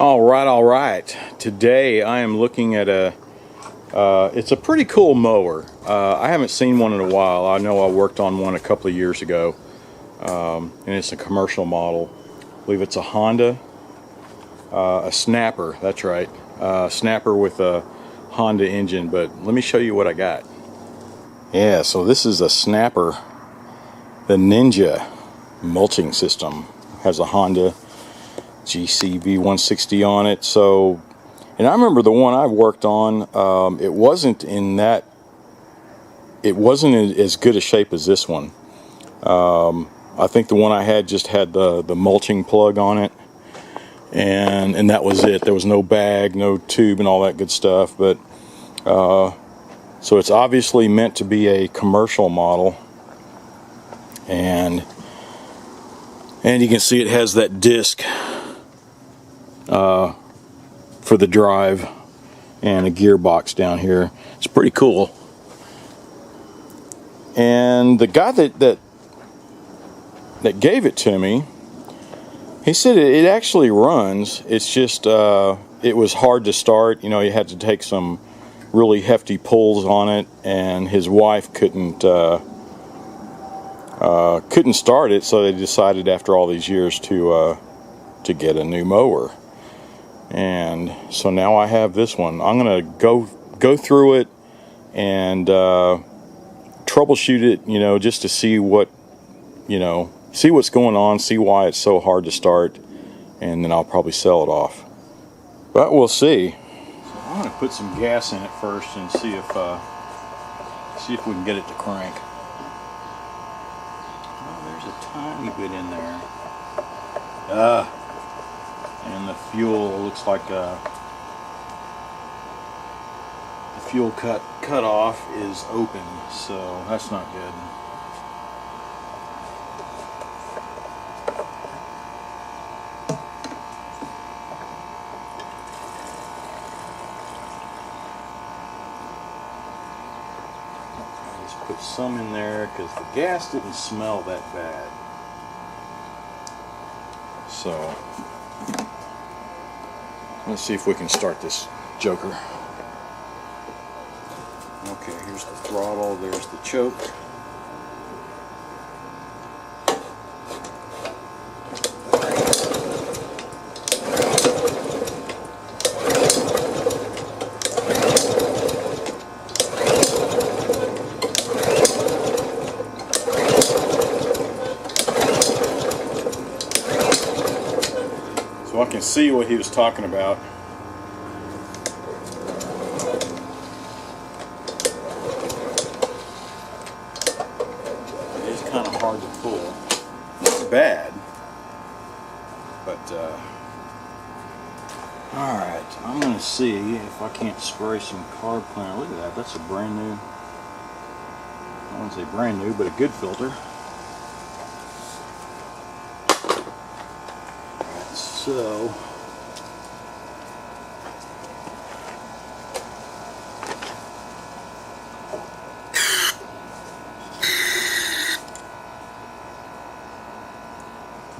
All right. Today I am looking at it's a pretty cool mower. I haven't seen one in a while. I know I worked on one a couple of years ago, and it's a commercial model. I believe it's a Honda, a Snapper. That's right, Snapper with a Honda engine. But let me show you what I got. Yeah, so this is a Snapper, the Ninja mulching system. Has a Honda GCV 160 on it. So, and I remember the one I worked on, it wasn't as good a shape as this one. I think the one I had just had the mulching plug on it, and that was it. There was no bag, no tube, and all that good stuff. But so it's obviously meant to be a commercial model, and you can see it has that disc for the drive and a gearbox down here. It's pretty cool. And the guy that gave it to me, he said it actually runs. It's just it was hard to start. You know, you had to take some really hefty pulls on it, and his wife couldn't start it, so they decided after all these years to get a new mower. And so now I have this one. I'm gonna go through it and troubleshoot it, you know, just to see see what's going on, see why it's so hard to start, and then I'll probably sell it off. But we'll see. So I'm gonna put some gas in it first and see if we can get it to crank. Oh, there's a tiny bit in there. And the fuel looks like the fuel cut off is open, so that's not good. I just put some in there because the gas didn't smell that bad. So let's see if we can start this joker. Okay, here's the throttle, there's the choke. So I can see what he was talking about. It is kind of hard to pull. Not bad, but alright, I'm going to see if I can't spray some carb cleaner. Look at that, that's a brand new, I wouldn't say brand new, but a good filter. So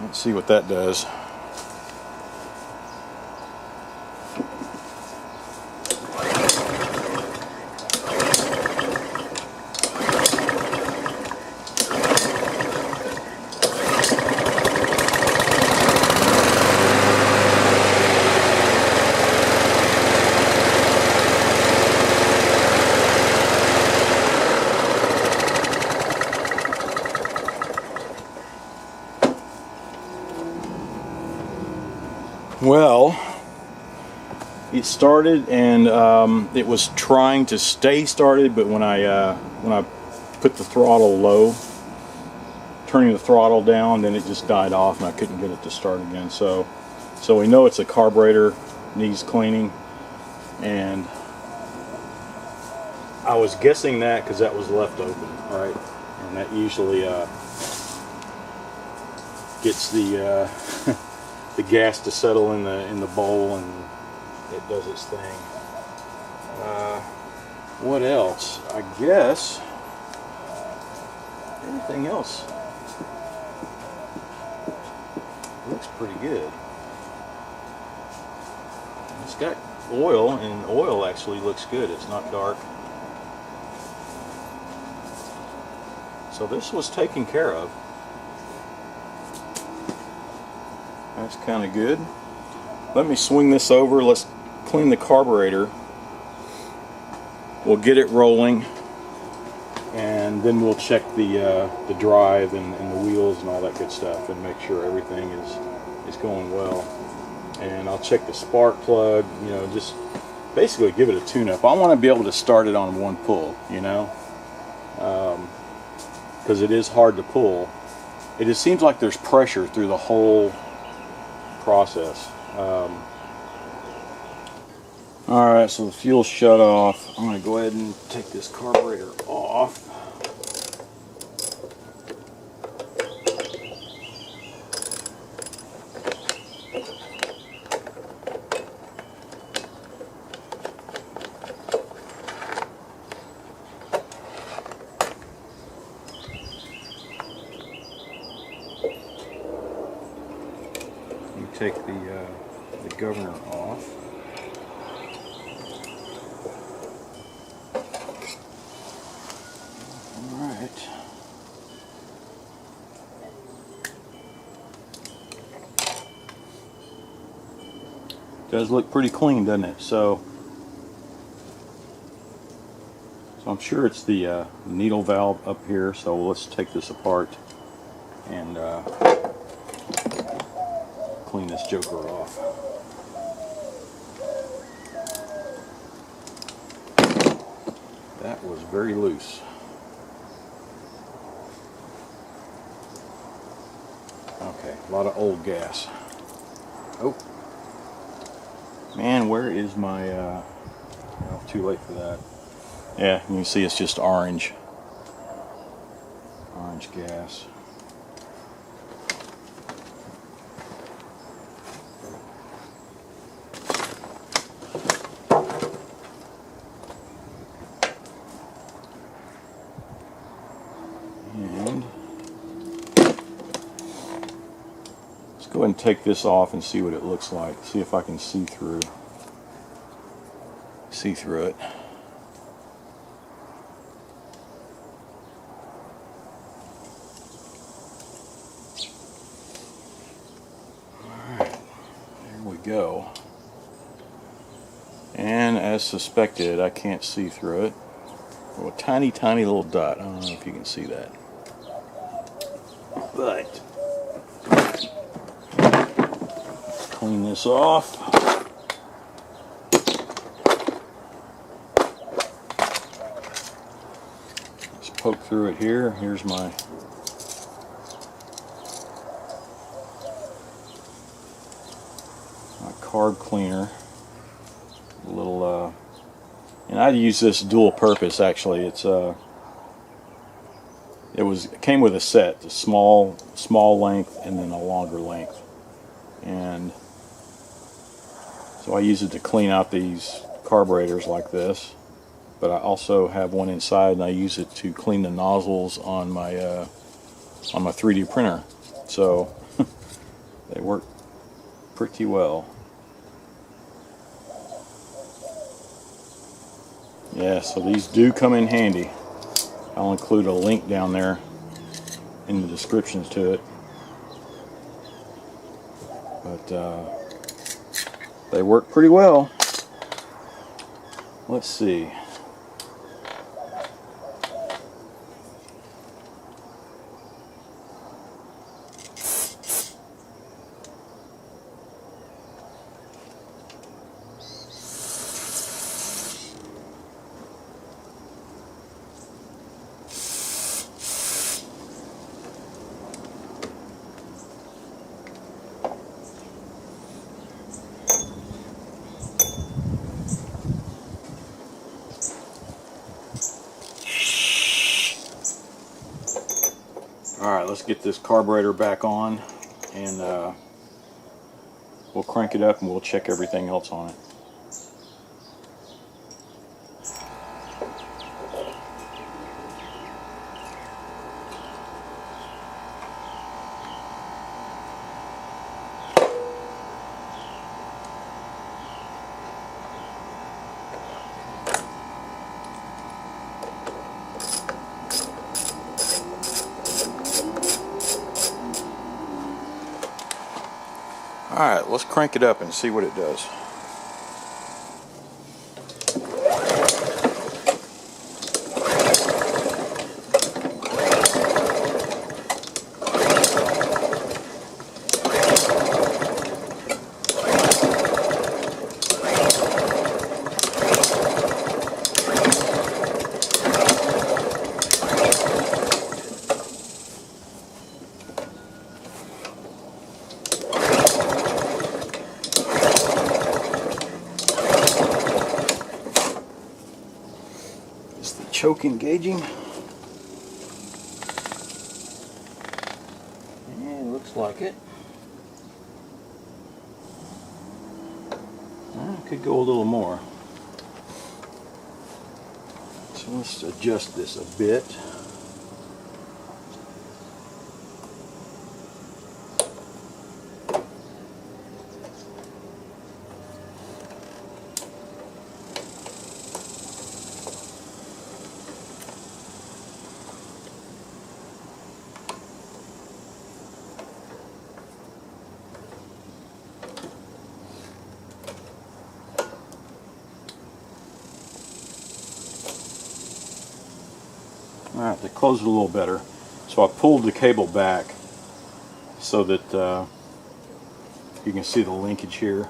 let's see what that does. Well, it started, and it was trying to stay started, but when I put the throttle low, turning the throttle down, then it just died off, and I couldn't get it to start again. So we know it's a carburetor, needs cleaning, and I was guessing that because that was left open, right? And that usually gets the the gas to settle in the bowl, and it does its thing. What else? I guess everything else looks pretty good. It's got oil, and oil actually looks good. It's not dark. So this was taken care of. That's kind of good. Let me swing this over. Let's clean the carburetor. We'll get it rolling, and then we'll check the drive and the wheels and all that good stuff, and make sure everything is going well. And I'll check the spark plug. You know, just basically give it a tune-up. I want to be able to start it on one pull. You know, because it is hard to pull. It just seems like there's pressure through the whole process. Alright, so the fuel's shut off. I'm going to go ahead and take this carburetor off. Take the governor off. All right. Does look pretty clean, doesn't it? So I'm sure it's the needle valve up here. So let's take this apart and clean this joker off. That was very loose. Okay, a lot of old gas. Oh, man, where is my, oh, too late for that. Yeah, you can see it's just orange gas. And let's go ahead and take this off and see what it looks like. See if I can see through it. Alright, there we go. And as suspected, I can't see through it. Oh, a tiny little dot. I don't know if you can see that. But clean this off. Let's poke through it here. Here's my carb cleaner. A little and I use this dual purpose actually. It's it came with a set, a small length and then a longer length, and so I use it to clean out these carburetors like this, but I also have one inside and I use it to clean the nozzles on my 3D printer, so they work pretty well. Yeah, so these do come in handy. I'll include a link down there in the descriptions to it. But they work pretty well. Let's see. Alright, let's get this carburetor back on, and we'll crank it up and we'll check everything else on it. Alright, let's crank it up and see what it does. Choke engaging. Yeah, it looks like it. Could go a little more. So let's adjust this a bit. Alright, they closed it a little better. So I pulled the cable back so that you can see the linkage here.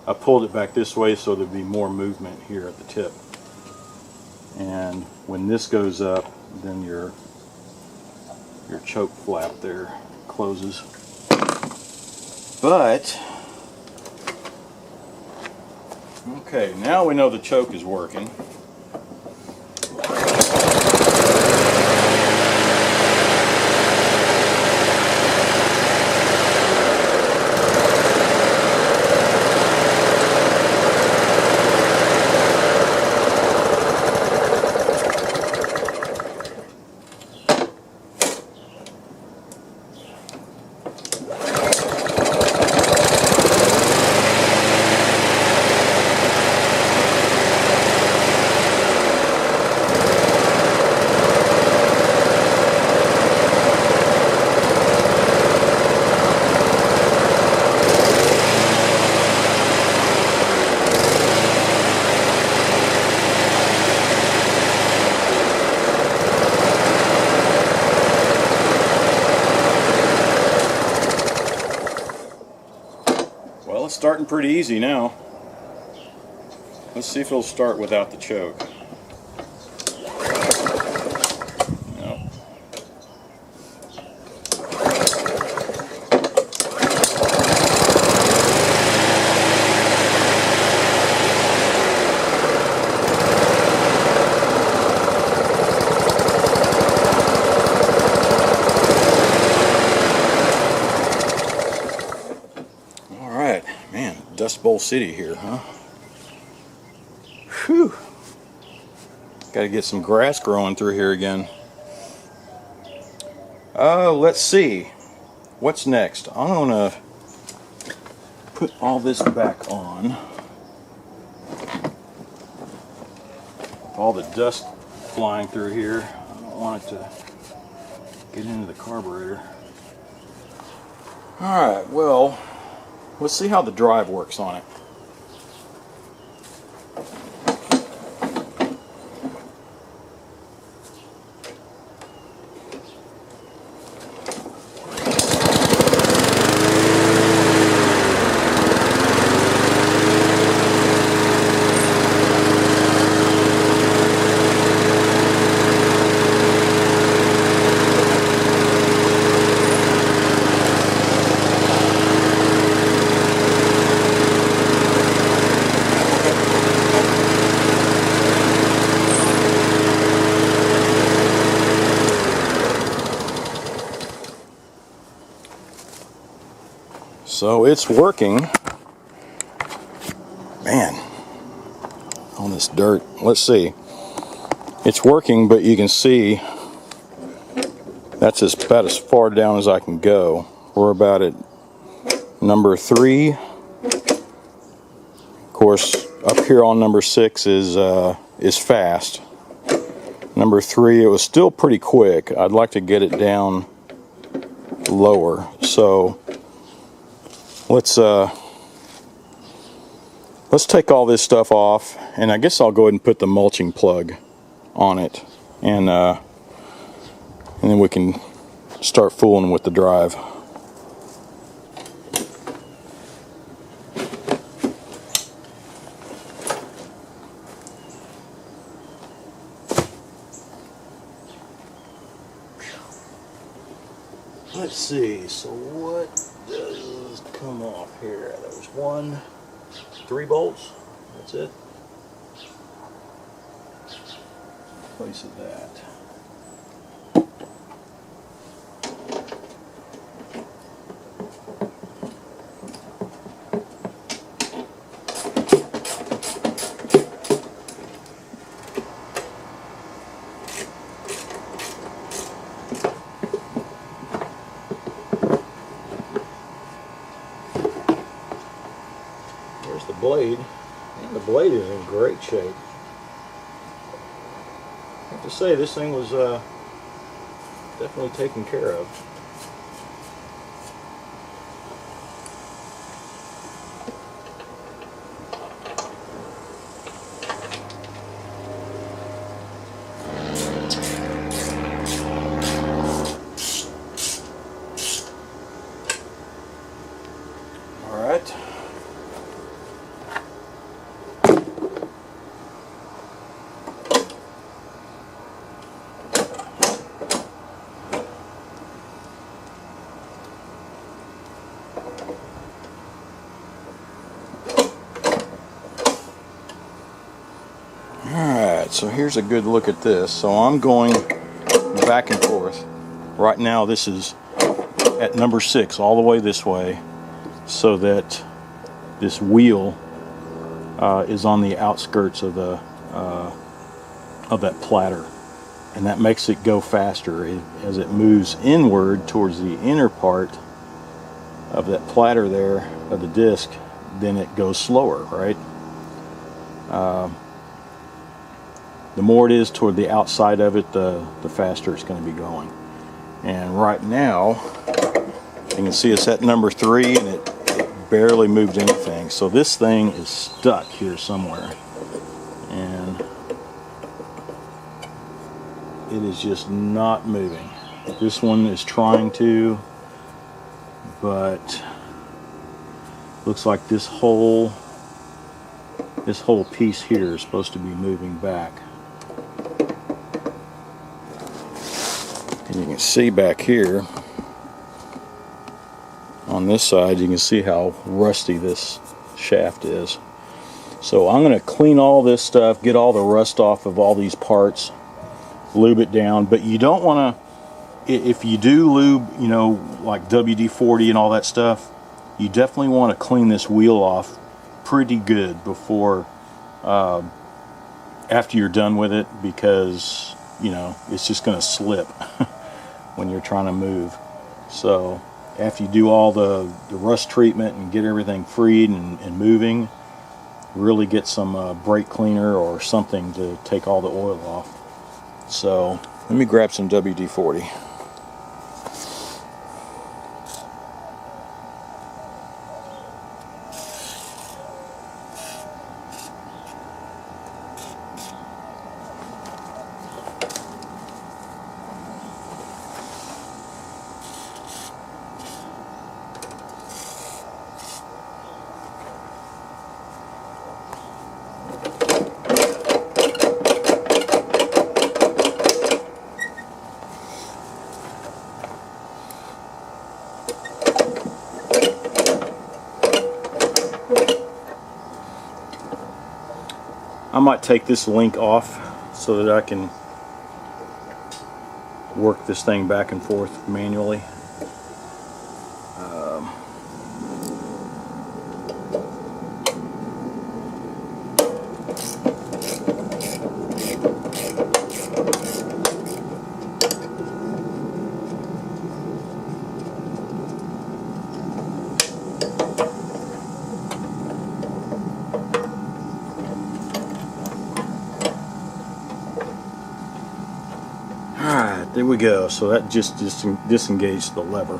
I pulled it back this way so there'd be more movement here at the tip. And when this goes up, then your choke flap there closes. But, okay, now we know the choke is working. Well, it's starting pretty easy now. Let's see if it'll start without the choke. No. Dust Bowl City here, huh? Whew. Got to get some grass growing through here again. Let's see. What's next? I'm gonna put all this back on. All the dust flying through here. I don't want it to get into the carburetor. Alright, well, let's see how the drive works on it. So it's working. Man, on this dirt. Let's see. It's working, but you can see that's about as far down as I can go. We're about at number 3. Of course, up here on number 6 is fast. Number 3, it was still pretty quick. I'd like to get it down lower. So let's take all this stuff off, and I guess I'll go ahead and put the mulching plug on it, and then we can start fooling with the drive. Let's see, so what does come off here? There's 3 bolts, that's it. Place of that. There's the blade, and the blade is in great shape. I have to say, this thing was definitely taken care of. All right. Alright, so here's a good look at this. So I'm going back and forth. Right now this is at number 6 all the way this way, so that this wheel is on the outskirts of that platter, and that makes it go faster. As it moves inward towards the inner part of that platter there of the disc, then it goes slower, right? The more it is toward the outside of it, the faster it's going to be going. And right now, you can see it's at number 3, and it barely moved anything. So this thing is stuck here somewhere, and it is just not moving. This one is trying to, but looks like this whole piece here is supposed to be moving back. And you can see back here on this side, you can see how rusty this shaft is. So I'm going to clean all this stuff, get all the rust off of all these parts, lube it down. But you don't want to, if you do lube, you know, like WD-40 and all that stuff, you definitely want to clean this wheel off pretty good before, after you're done with it, because, you know, it's just going to slip when you're trying to move. So after you do all the rust treatment and get everything freed and moving, really get some brake cleaner or something to take all the oil off. So let me grab some WD-40. I might take this link off so that I can work this thing back and forth manually. Alright, there we go. So that just disengaged the lever.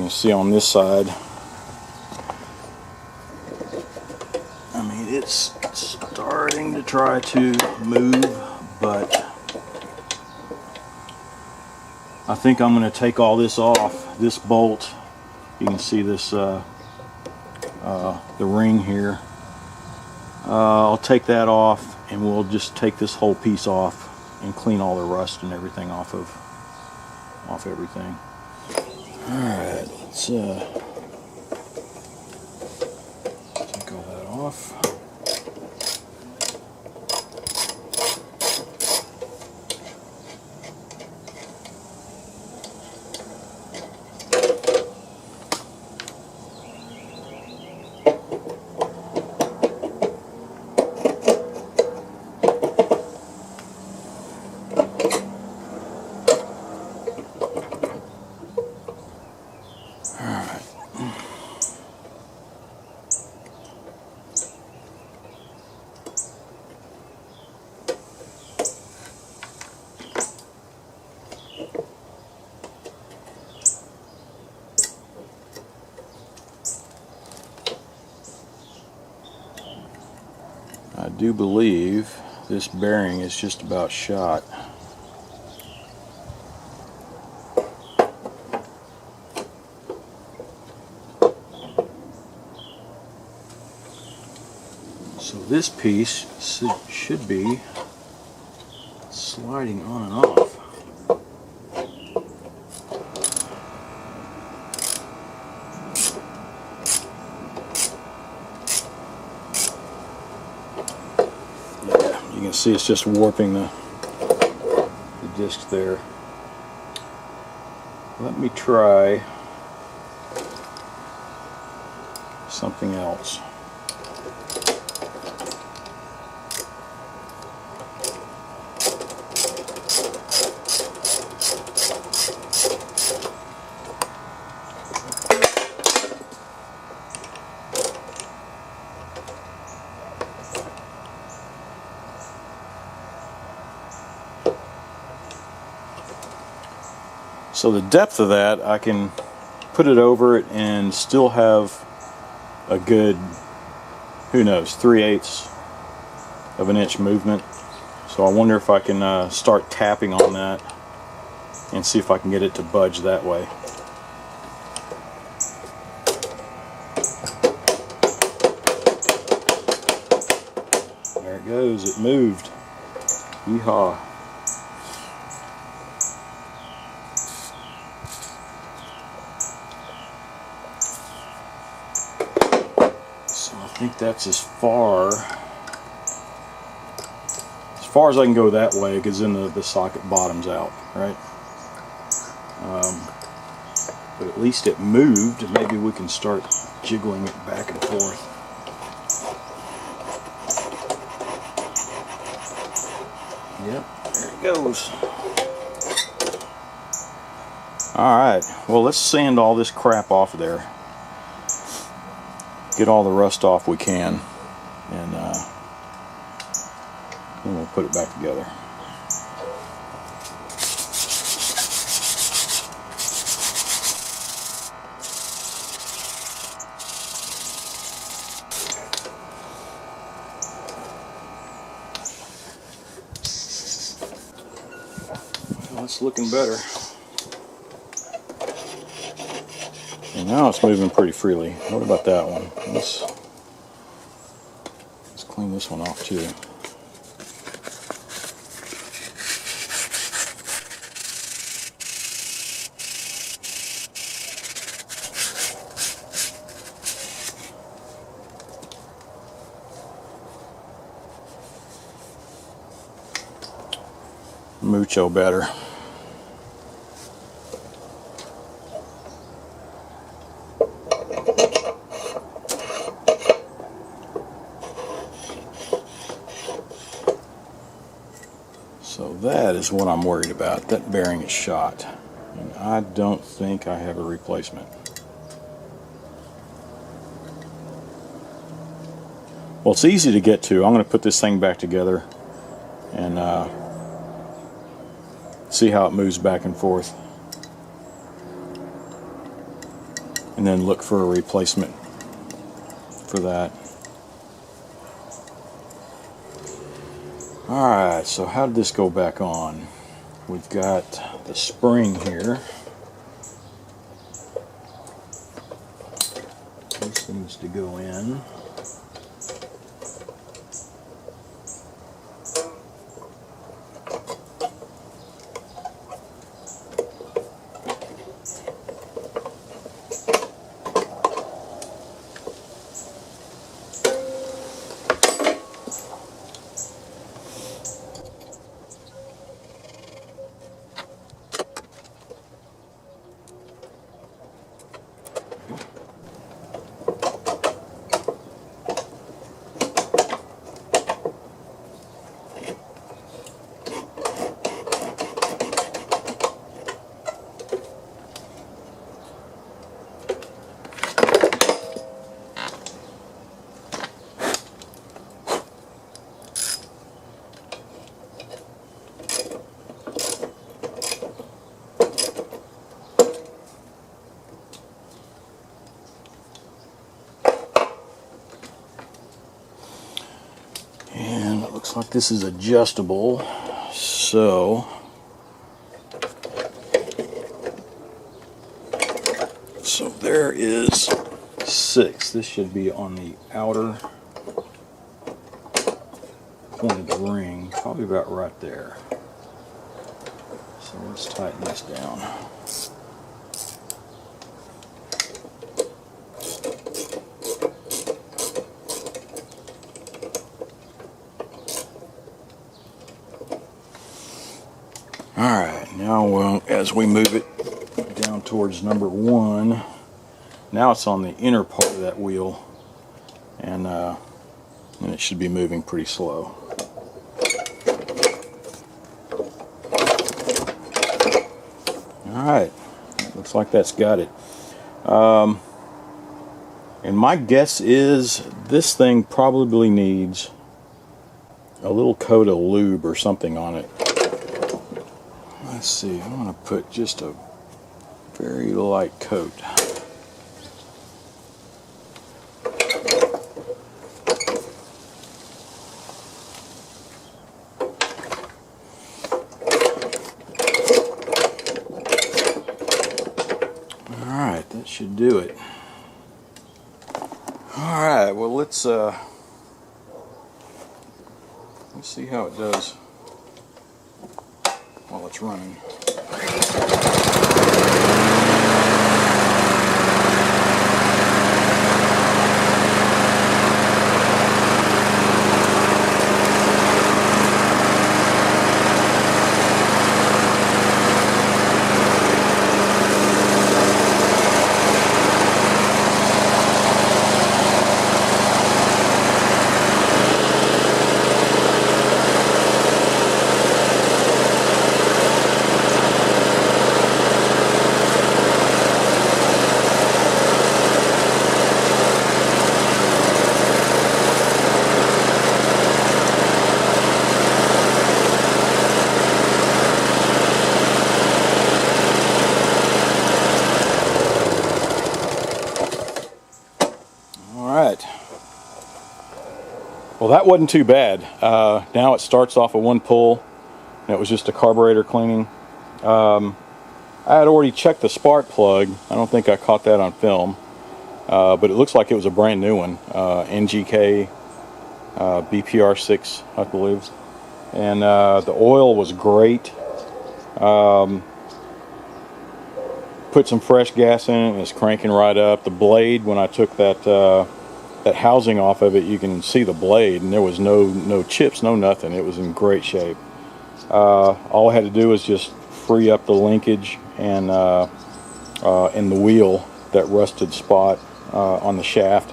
can see on this side, I mean, it's starting to try to move, but I think I'm going to take all this off. This bolt, you can see this, the ring here. I'll take that off, and we'll just take this whole piece off and clean all the rust and everything off everything. Alright, let's take all that off. I do believe this bearing is just about shot. So this piece should be sliding on and off. You can see it's just warping the disc there. Let me try something else. So the depth of that, I can put it over it and still have a good, who knows, 3/8 of an inch movement. So I wonder if I can start tapping on that and see if I can get it to budge that way. There it goes, it moved. Yeehaw. I think that's as far as I can go that way, because then the socket bottoms out, right? But at least it moved. Maybe we can start jiggling it back and forth. Yep, there it goes. Alright, well, let's sand all this crap off of there. Get all the rust off we can, and then we'll put it back together. Well, it's looking better. And now it's moving pretty freely. What about that one? Let's clean this one off too. Mucho better. So that is what I'm worried about. That bearing is shot, and I don't think I have a replacement. Well, it's easy to get to. I'm going to put this thing back together and see how it moves back and forth. and then look for a replacement for that. Alright, so how did this go back on? We've got the spring here. This needs to go in. And it looks like this is adjustable, so there is 6. This should be on the outer point of the ring, probably about right there. So let's tighten this down. Alright, now as we move it down towards number 1, now it's on the inner part of that wheel, and it should be moving pretty slow. Alright, looks like that's got it. And my guess is this thing probably needs a little coat of lube or something on it. Let's see, I'm going to put just a very light coat. Alright, that should do it. Alright, well let's see how it does while it's running. Well, that wasn't too bad. Now it starts off of one pull, and it was just a carburetor cleaning. I had already checked the spark plug. I don't think I caught that on film, but it looks like it was a brand new one, NGK BPR6, I believe. And the oil was great. Put some fresh gas in it, and it's cranking right up. The blade, when I took that housing off of it, you can see the blade, and there was no chips, no nothing. It was in great shape. All I had to do was just free up the linkage and in the wheel, that rusted spot on the shaft,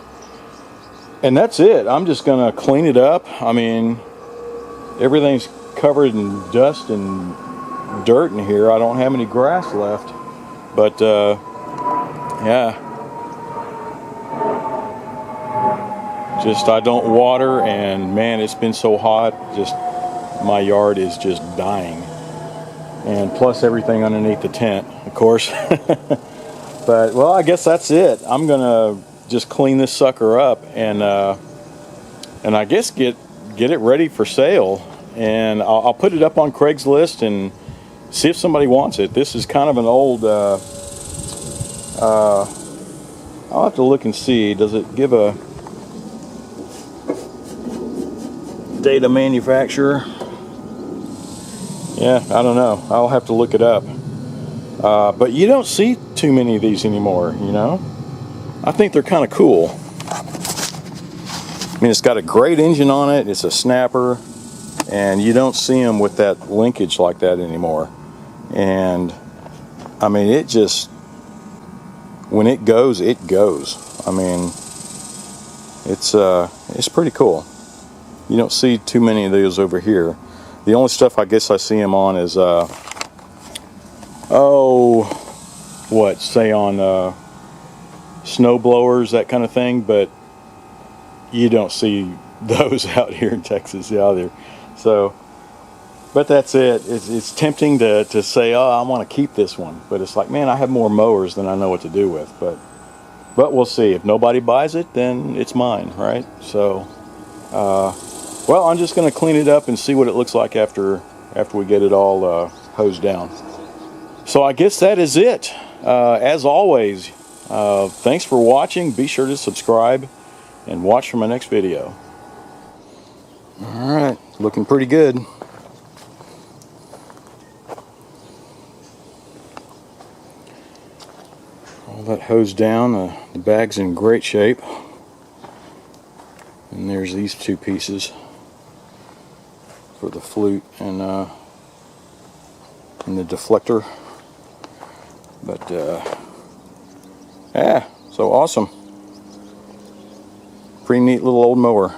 and that's it. I'm just gonna clean it up. I mean, everything's covered in dust and dirt in here. I don't have any grass left, but yeah, just I don't water, and man, it's been so hot, just my yard is just dying. And plus everything underneath the tent, of course. But well, I guess that's it. I'm gonna just clean this sucker up and I guess get it ready for sale. And I'll put it up on Craigslist and see if somebody wants it. This is kind of an old. I'll have to look and see. Does it give a date of manufacturer? Yeah, I don't know. I'll have to look it up. But you don't see too many of these anymore, you know? I think they're kind of cool. I mean, it's got a great engine on it. It's a snapper. And you don't see them with that linkage like that anymore. And, I mean, it just... when it goes, it goes. I mean, it's pretty cool. You don't see too many of those over here. The only stuff I guess I see them on is, say on snow blowers, that kind of thing, but you don't see those out here in Texas either. So, but that's it. It's tempting to say, oh, I want to keep this one, but it's like, man, I have more mowers than I know what to do with. But we'll see. If nobody buys it, then it's mine, right? So, well, I'm just going to clean it up and see what it looks like after we get it all hosed down. So I guess that is it. As always, thanks for watching. Be sure to subscribe and watch for my next video. All right, looking pretty good. All that hosed down, the bag's in great shape. And there's these two pieces for the flute and the deflector. But yeah, so awesome. Pretty neat little old mower.